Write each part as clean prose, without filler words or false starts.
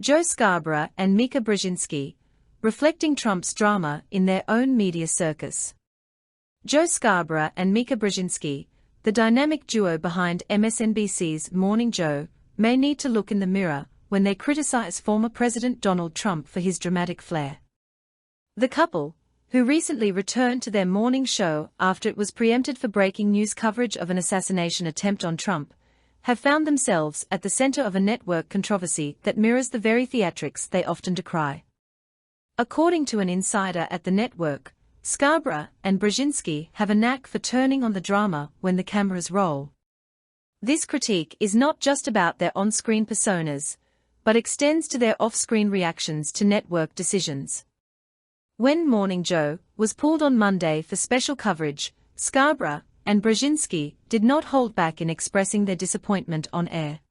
Joe Scarborough and Mika Brzezinski, reflecting Trump's drama in their own media circus. Joe Scarborough and Mika Brzezinski, the dynamic duo behind MSNBC's Morning Joe, may need to look in the mirror when they criticize former President Donald Trump for his dramatic flair. The couple, who recently returned to their morning show after it was preempted for breaking news coverage of an assassination attempt on Trump, have found themselves at the center of a network controversy that mirrors the very theatrics they often decry. According to an insider at the network, Scarborough and Brzezinski have a knack for turning on the drama when the cameras roll. This critique is not just about their on-screen personas, but extends to their off-screen reactions to network decisions. When Morning Joe was pulled on Monday for special coverage, Scarborough and Brzezinski did not hold back in expressing their disappointment on air.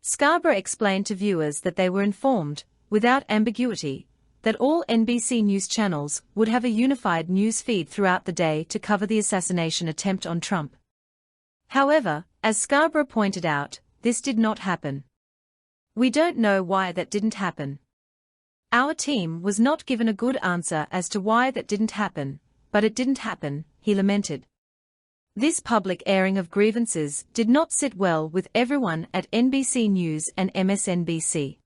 Scarborough explained to viewers that they were informed, without ambiguity, that all NBC news channels would have a unified news feed throughout the day to cover the assassination attempt on Trump. However, as Scarborough pointed out, this did not happen. "We don't know why that didn't happen. Our team was not given a good answer as to why that didn't happen, but it didn't happen," he lamented. This public airing of grievances did not sit well with everyone at NBC News and MSNBC.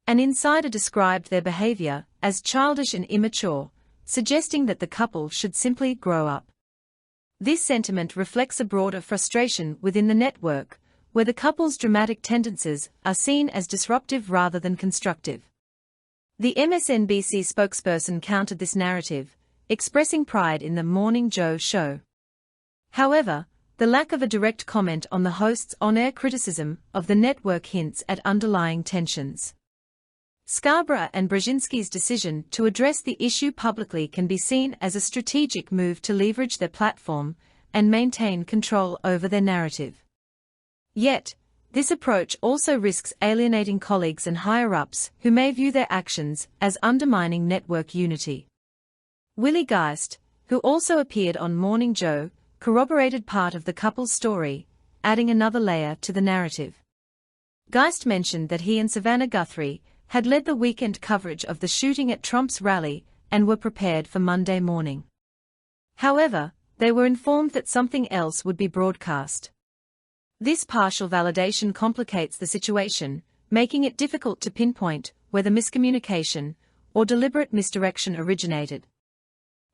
An insider described their behavior as childish and immature, suggesting that the couple should simply grow up. This sentiment reflects a broader frustration within the network, where the couple's dramatic tendencies are seen as disruptive rather than constructive. The MSNBC spokesperson countered this narrative, expressing pride in the Morning Joe show. However, the lack of a direct comment on the host's on-air criticism of the network hints at underlying tensions. Scarborough and Brzezinski's decision to address the issue publicly can be seen as a strategic move to leverage their platform and maintain control over their narrative. Yet, this approach also risks alienating colleagues and higher-ups who may view their actions as undermining network unity. Willie Geist, who also appeared on Morning Joe, corroborated part of the couple's story, adding another layer to the narrative. Geist mentioned that he and Savannah Guthrie had led the weekend coverage of the shooting at Trump's rally and were prepared for Monday morning. However, they were informed that something else would be broadcast. This partial validation complicates the situation, making it difficult to pinpoint whether miscommunication or deliberate misdirection originated.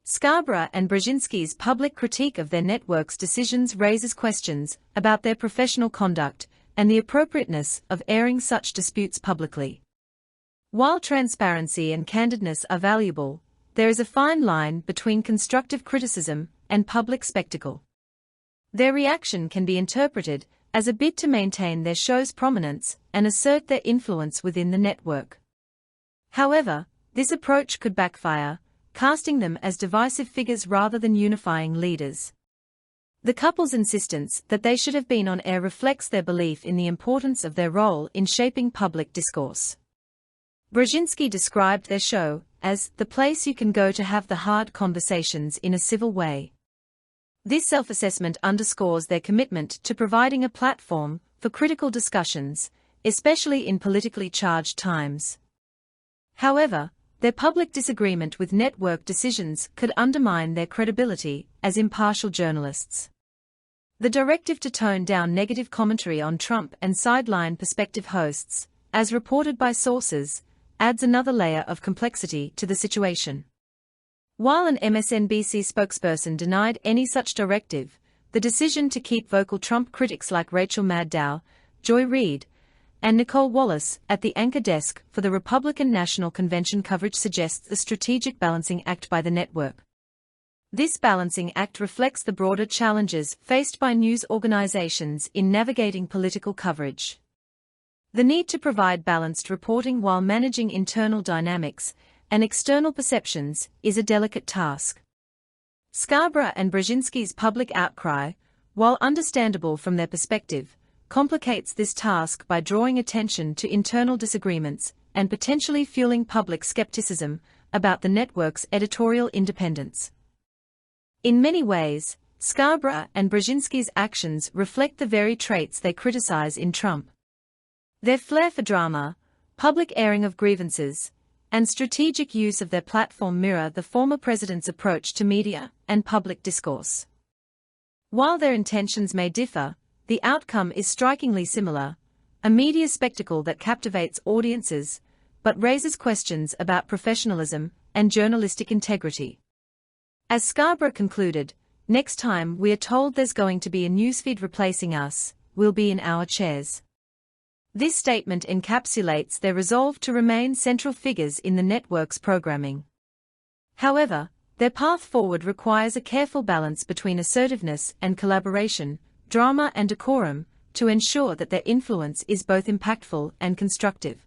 Scarborough and Brzezinski's public critique of their network's decisions raises questions about their professional conduct and the appropriateness of airing such disputes publicly. While transparency and candidness are valuable, there is a fine line between constructive criticism and public spectacle. Their reaction can be interpreted as a bid to maintain their show's prominence and assert their influence within the network. However, this approach could backfire, casting them as divisive figures rather than unifying leaders. The couple's insistence that they should have been on air reflects their belief in the importance of their role in shaping public discourse. Brzezinski described their show as the place you can go to have the hard conversations in a civil way. This self-assessment underscores their commitment to providing a platform for critical discussions, especially in politically charged times. However, their public disagreement with network decisions could undermine their credibility as impartial journalists. The directive to tone down negative commentary on Trump and sideline perspective hosts, as reported by sources, adds another layer of complexity to the situation. While an MSNBC spokesperson denied any such directive, the decision to keep vocal Trump critics like Rachel Maddow, Joy Reid, and Nicole Wallace at the anchor desk for the Republican National Convention coverage suggests a strategic balancing act by the network. This balancing act reflects the broader challenges faced by news organizations in navigating political coverage. The need to provide balanced reporting while managing internal dynamics and external perceptions is a delicate task. Scarborough and Brzezinski's public outcry, while understandable from their perspective, complicates this task by drawing attention to internal disagreements and potentially fueling public skepticism about the network's editorial independence. In many ways, Scarborough and Brzezinski's actions reflect the very traits they criticize in Trump. Their flair for drama, public airing of grievances, and strategic use of their platform mirror the former president's approach to media and public discourse. While their intentions may differ, the outcome is strikingly similar: a media spectacle that captivates audiences, but raises questions about professionalism and journalistic integrity. As Scarborough concluded, "Next time we are told there's going to be a newsfeed replacing us, we'll be in our chairs." This statement encapsulates their resolve to remain central figures in the network's programming. However, their path forward requires a careful balance between assertiveness and collaboration, drama and decorum, to ensure that their influence is both impactful and constructive.